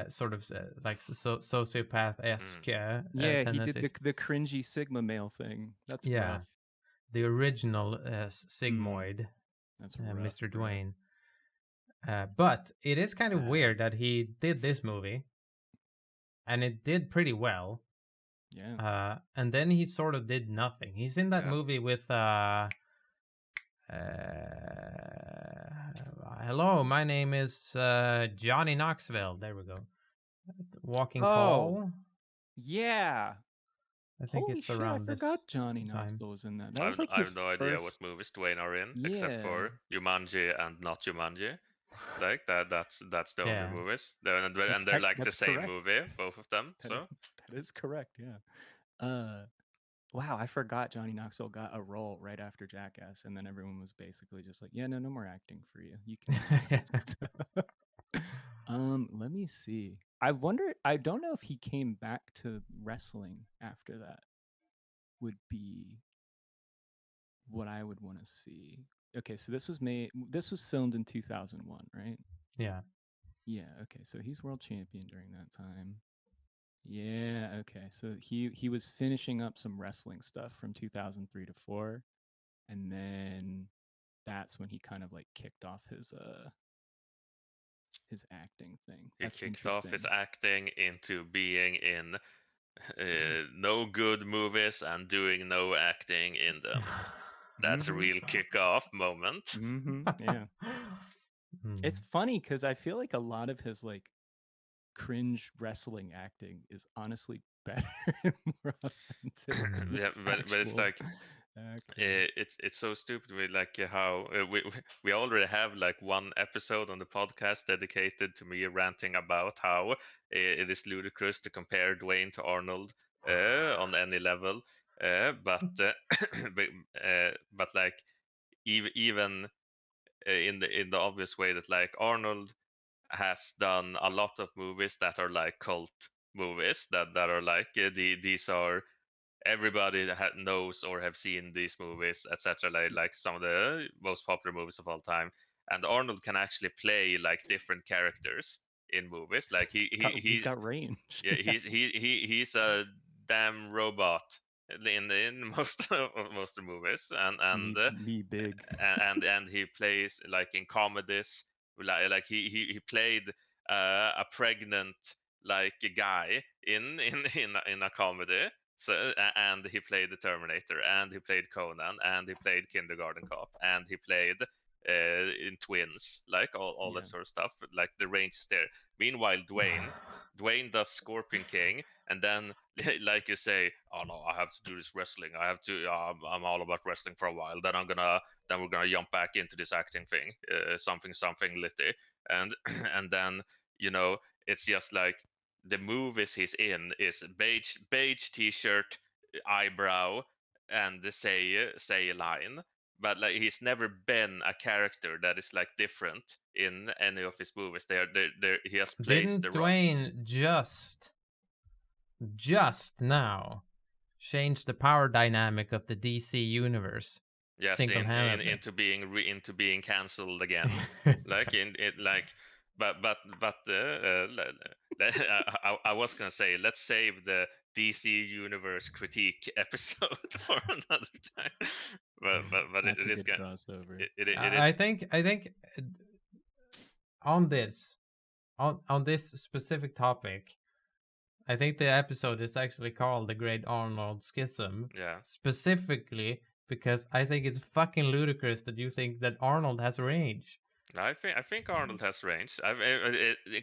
S1: sort of like sociopath esque
S3: Yeah, he did the cringy Sigma male thing. That's rough.
S1: The original Sigmoid,
S3: that's rough,
S1: Mr. Dwayne. But it is kind of
S3: Sad.
S1: weird that he did this movie, and it did pretty well.
S3: Yeah.
S1: And then he sort of did nothing. He's in that movie with hello, my name is Johnny Knoxville. There we go. Walking Tall.
S3: Yeah.
S1: I think
S3: Holy
S1: it's
S3: shit,
S1: around
S3: I forgot
S1: this
S3: Johnny
S1: time.
S3: Knoxville was in that. That was like
S2: I
S3: his
S2: have no idea what movies Dwayne are in, except for Jumanji and not Jumanji. Like that's the only movies. And they're like the same
S3: correct.
S2: movie, both of them. So
S3: that is correct, yeah. Wow, I forgot Johnny Knoxville got a role right after Jackass, and then everyone was basically just like, "Yeah, no more acting for you. You can." Let me see. I wonder. I don't know if he came back to wrestling after that. Would be what I would want to see. Okay, so this was filmed in 2001, right?
S1: Yeah.
S3: Yeah. Okay, so he's world champion during that time. Yeah, okay. So he was finishing up some wrestling stuff from 2003 to 4, and then that's when he kind of like kicked off his acting thing. That's
S2: he kicked off his acting into being in no good movies and doing no acting in them. That's a real kick-off moment.
S3: Yeah. It's funny because I feel like a lot of his like cringe wrestling acting is honestly better and more authentic.
S2: Yeah, but it's like it's so stupid with like how we already have like one episode on the podcast dedicated to me ranting about how it is ludicrous to compare Dwayne to Arnold on any level, but but like even in the obvious way that like Arnold has done a lot of movies that are like cult movies that are like these are everybody that knows or have seen these movies, etc. Like some of the most popular movies of all time. And Arnold can actually play like different characters in movies. Like
S3: he's got range.
S2: Yeah, he's a damn robot in most of the movies, and
S3: me big,
S2: and he plays like in comedies. Like he played a pregnant like a guy in a comedy. So and he played the Terminator, and he played Conan, and he played Kindergarten Cop, and he played in Twins, like all that sort of stuff. Like the range is there. Meanwhile, Dwayne does Scorpion King, and then like you say, oh no, I have to do this wrestling. I have to. I'm all about wrestling for a while. Then we're gonna jump back into this acting thing, something litty, and and then it's just like the movies he's in is beige t-shirt, eyebrow, and the say a line. But like he's never been a character that is like different in any of his movies. He has placed
S1: Didn't
S2: the Rock.
S1: Dwayne just just now changed the power dynamic of the DC universe.
S2: Yes,
S1: single-handedly.
S2: into being cancelled again. Like in it like but I was gonna say, let's save the DC universe critique episode for another time. But
S3: That's
S2: it
S3: a
S2: is
S3: good
S2: gonna
S3: crossover.
S2: it is
S1: I think on this on this specific topic, I think the episode is actually called The Great Arnold Schism.
S2: yeah.
S1: Specifically because I think it's fucking ludicrous that you think that Arnold has range.
S2: I think Arnold has range.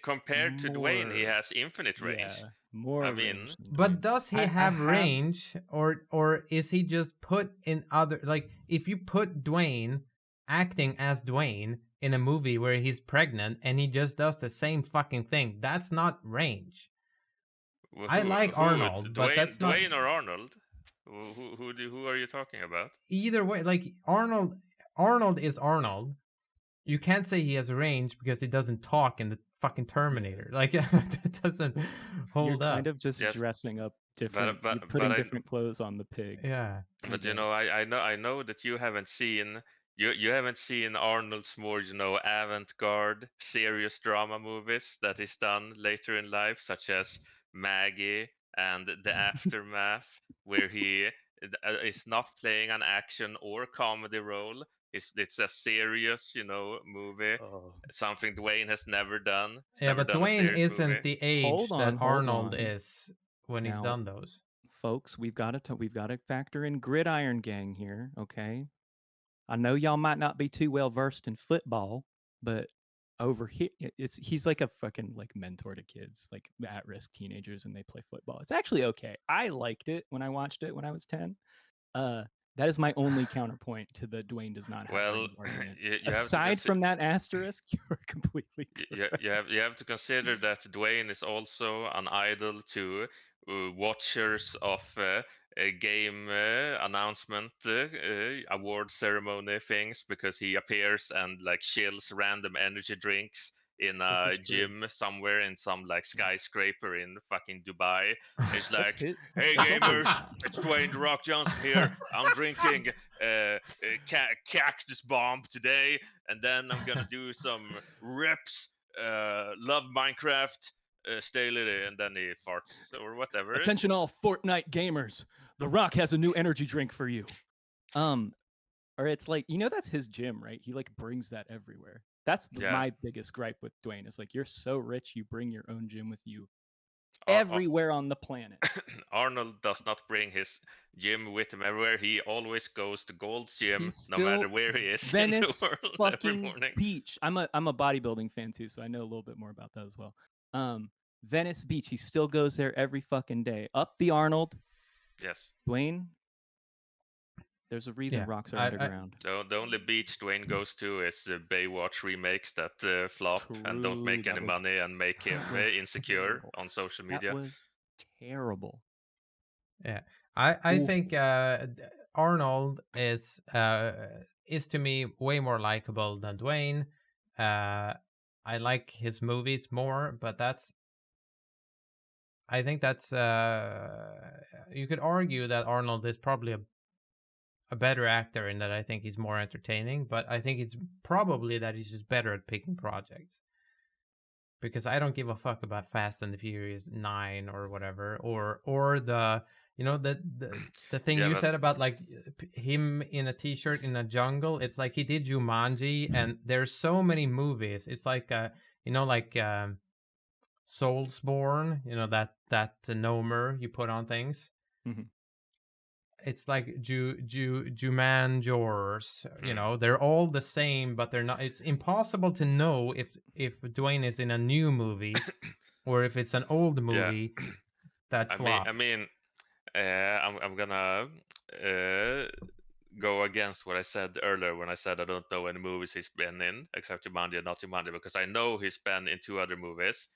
S2: Compared to Dwayne, he
S3: More,
S2: has infinite range.
S3: yeah, more
S2: I
S3: range
S2: mean,
S3: than
S1: But
S3: Dwayne.
S1: does he
S3: I
S1: have
S3: have-
S1: range, or is he just put in other, like, if you put Dwayne acting as Dwayne in a movie where he's pregnant and he just does the same fucking thing, that's not range. I like Arnold, but that's not
S2: Dwayne or Arnold. Who are you talking about?
S1: either way. Like Arnold is Arnold. You can't say he has range because he doesn't talk in the fucking Terminator. Like that doesn't hold
S3: You're
S1: up.
S3: kind of just
S2: Yes.
S3: dressing up different.
S2: but-
S3: You're putting
S2: but I-
S3: different clothes on the pig.
S1: Yeah.
S2: But you know,
S3: guess.
S2: I know that you haven't seen Arnold's more, you know, avant-garde serious drama movies that he's done later in life, such as Maggie and The Aftermath, where he is not playing an action or comedy role. It's a serious, you know, movie.
S3: Oh.
S2: Something Dwayne has never done. He's
S1: Yeah,
S2: never
S1: but
S2: done a
S1: Dwayne
S2: serious
S1: isn't
S2: movie.
S1: the age
S3: Hold
S1: that
S3: on, hold
S1: Arnold
S3: on.
S1: is when he's
S3: Now-
S1: done those.
S3: Folks, we've got to factor in Gridiron Gang here, okay? I know y'all might not be too well versed in football, but over here, he's like a fucking like mentor to kids, like at-risk teenagers, and they play football. It's actually okay. I liked it when I watched it when I was 10. That is my only counterpoint to the Dwayne does not have
S2: Well,
S3: range argument.
S2: you have to
S3: Aside from that asterisk, you're completely correct.
S2: you have to consider that Dwayne is also an idol to watchers of game announcement award ceremony things, because he appears and like chills random energy drinks in
S3: This
S2: a
S3: is true.
S2: gym somewhere in some like skyscraper in fucking Dubai. It's
S3: That's
S2: like,
S3: hit-
S2: hey
S3: that's also-
S2: gamers, it's Dwayne The Rock Johnson here. I'm drinking cactus bomb today, and then I'm gonna do some reps. Love Minecraft. Stay lit, and then he farts or whatever.
S3: Attention all Fortnite gamers. The Rock has a new energy drink for you. Or it's like, that's his gym, right? He like brings that everywhere. That's
S2: Yeah.
S3: my biggest gripe with Dwayne. It's like, you're so rich, you bring your own gym with you
S2: Ar- Ar-
S3: everywhere on the planet.
S2: Arnold does not bring his gym with him everywhere. He always goes to Gold's gym,
S3: He's
S2: no matter
S3: still
S2: where he is
S3: Venice
S2: in the world, every
S3: fucking
S2: morning.
S3: Beach. I'm a bodybuilding fan too, so I know a little bit more about that as well. Venice Beach. He still goes there every fucking day. Up the Arnold.
S2: Yes.
S3: Dwayne. There's a reason
S1: Yeah,
S3: rocks are
S1: I-
S3: underground.
S2: The only beach Dwayne goes to is Baywatch remakes that flop and don't make
S3: True,
S2: any
S3: that was-
S2: money and make him
S3: that was
S2: insecure
S3: terrible.
S2: on social
S3: That
S2: media.
S3: was terrible.
S1: I
S3: Oof.
S1: think Arnold is to me way more likable than Dwayne. I like his movies more, but I think that's you could argue that Arnold is probably a better actor in that I think he's more entertaining, but I think it's probably that he's just better at picking projects. Because I don't give a fuck about Fast and the Furious 9 or whatever, or the the thing
S2: Yeah,
S1: you
S2: but-
S1: said about like him in a t-shirt in a jungle. It's like he did Jumanji, and there's so many movies. It's like Soulsborne, that Nomer you put on things.
S3: Mhm.
S1: It's like Jumanjors, they're all the same, but they're not. It's impossible to know if Dwayne is in a new movie or if it's an old movie that flopped.
S2: I'm gonna go against what I said earlier when I said I don't know any movies he's been in except Jumanji and not Jumanji, because I know he's been in two other movies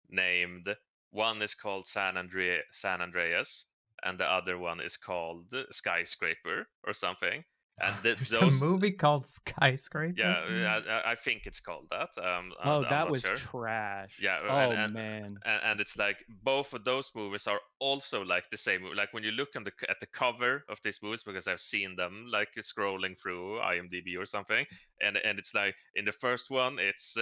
S2: named, one is called San Andreas and the other one is called Skyscraper or something. And
S1: There's a
S2: those,
S1: movie called Skyscraper.
S2: yeah, I think it's called that.
S3: Oh,
S2: I'm
S3: that
S2: not
S3: was
S2: sure.
S3: trash.
S2: Yeah,
S3: Oh man.
S2: and it's like both of those movies are also like the same. Like when you look at the cover of these movies, because I've seen them like scrolling through IMDb or something, and it's like in the first one, it's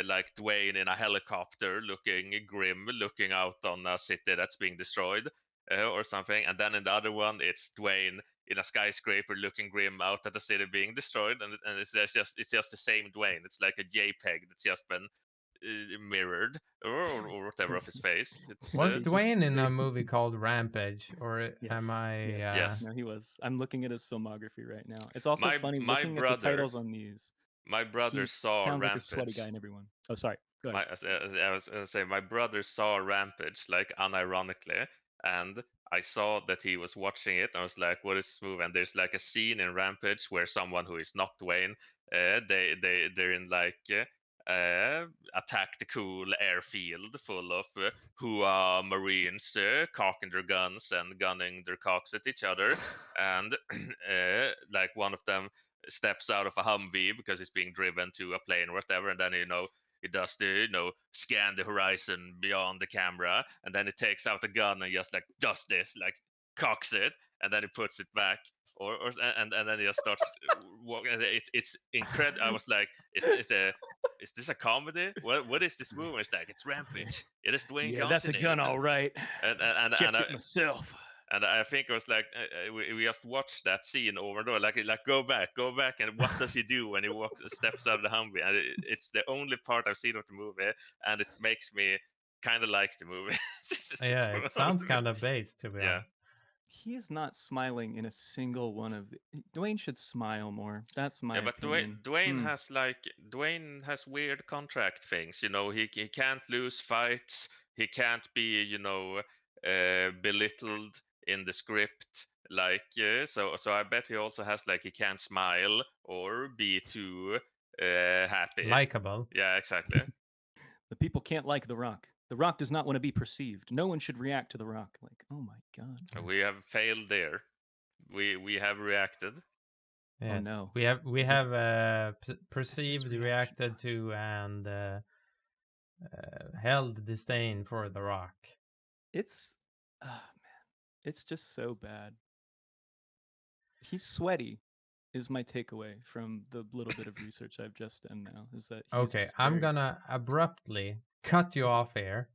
S2: like Dwayne in a helicopter, looking grim, looking out on a city that's being destroyed, or something, and then in the other one, it's Dwayne in a skyscraper, looking grim out at the city being destroyed, and it's just the same Dwayne. It's like a JPEG that's just been mirrored or whatever of his face. It's
S1: Was
S3: They just-
S1: Dwayne in
S3: they-
S1: a movie called Rampage, or am I?
S2: Yes.
S3: No, he was. I'm looking at his filmography right now. It's also
S2: My-
S3: funny
S2: my
S3: looking at
S2: brother-
S3: the titles on these.
S2: My brother
S3: He
S2: saw
S3: sounds like a
S2: Rampage.
S3: sweaty guy in everyone. Oh, sorry. Go ahead.
S2: I was gonna say my brother saw Rampage, like unironically, and I saw that he was watching it. I was like, "What is this movie?" And there's like a scene in Rampage where someone who is not Dwayne, they're in like attack the cool airfield full of Hua Marines cocking their guns and gunning their cocks at each other, and like one of them steps out of a Humvee because he's being driven to a plane or whatever, and then he does the scan the horizon beyond the camera, and then he takes out the gun and just like does this, like cocks it, and then he puts it back, or and then he just starts walking. It's incredible. I was like, is this a comedy? What is this movie? It's like, it's Rampage. It is Dwayne Johnson.
S3: That's a gun, all right.
S2: And
S3: myself.
S2: and I think it was like we just watched that scene over and over, like go back, and what does he do when he steps out of the Humvee? And it's the only part I've seen of the movie, and it makes me kind of like the movie.
S1: Yeah, it sounds kind of based, to be honest.
S3: He is not smiling in a single one of the... Dwayne should smile more. That's my
S2: but
S3: opinion.
S2: Dwayne has weird contract things. He can't lose fights. He can't be belittled in the script. Like so I bet he also has like he can't smile or be too happy.
S1: Likeable.
S2: Yeah, exactly.
S3: The people can't like The Rock. The Rock does not want to be perceived. No one should react to The Rock. Like, oh my god.
S2: We have failed there. We have reacted.
S1: Yes.
S3: Oh no.
S1: We
S3: This
S1: have
S3: is
S1: perceived,
S3: reaction
S1: reacted
S3: time.
S1: to, and held disdain for The Rock.
S3: It's man. It's just so bad. He's sweaty, is my takeaway from the little bit of research I've just done now. Is that he's
S1: Okay,
S3: just
S1: I'm
S3: very...
S1: gonna abruptly cut you off here,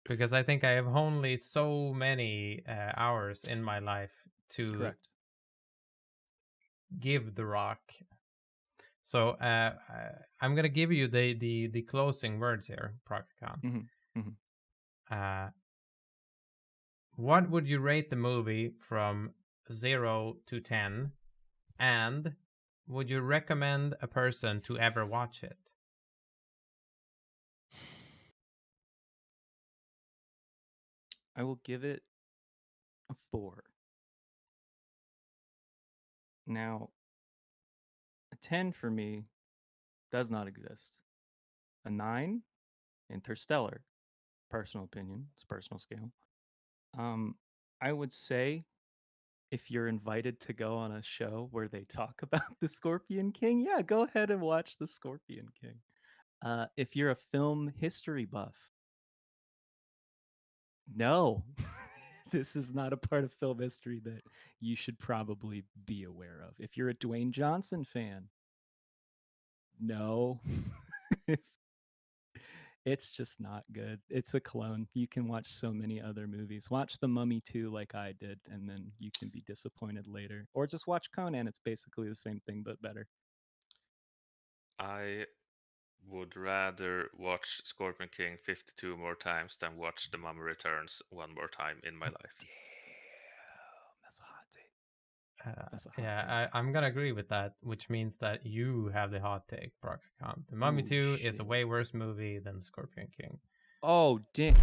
S1: because I think I have only so many hours in my life to
S3: Correct.
S1: give The Rock. So I'm gonna give you the closing words here, Proxicon. What would you rate the movie from 0 to 10, and would you recommend a person to ever watch it?
S3: I will give it a 4. Now, a 10 for me does not exist. A 9, Interstellar. Personal opinion. It's personal scale. I would say if you're invited to go on a show where they talk about the Scorpion King, yeah, go ahead and watch the Scorpion King. If you're a film history buff, no, this is not a part of film history that you should probably be aware of. If you're a Dwayne Johnson fan, no. It's just not good. It's a clone. You can watch so many other movies. Watch The Mummy 2 like I did, and then you can be disappointed later. Or just watch Conan. It's basically the same thing, but better.
S2: I would rather watch Scorpion King 52 more times than watch The Mummy Returns one more time in my life.
S3: Damn, that's a hot take. That's a hot take.
S1: I'm gonna agree with that, which means that you have the hot take, Proxicon. The Mummy 2 is a way worse movie than Scorpion King.
S3: Oh, damn.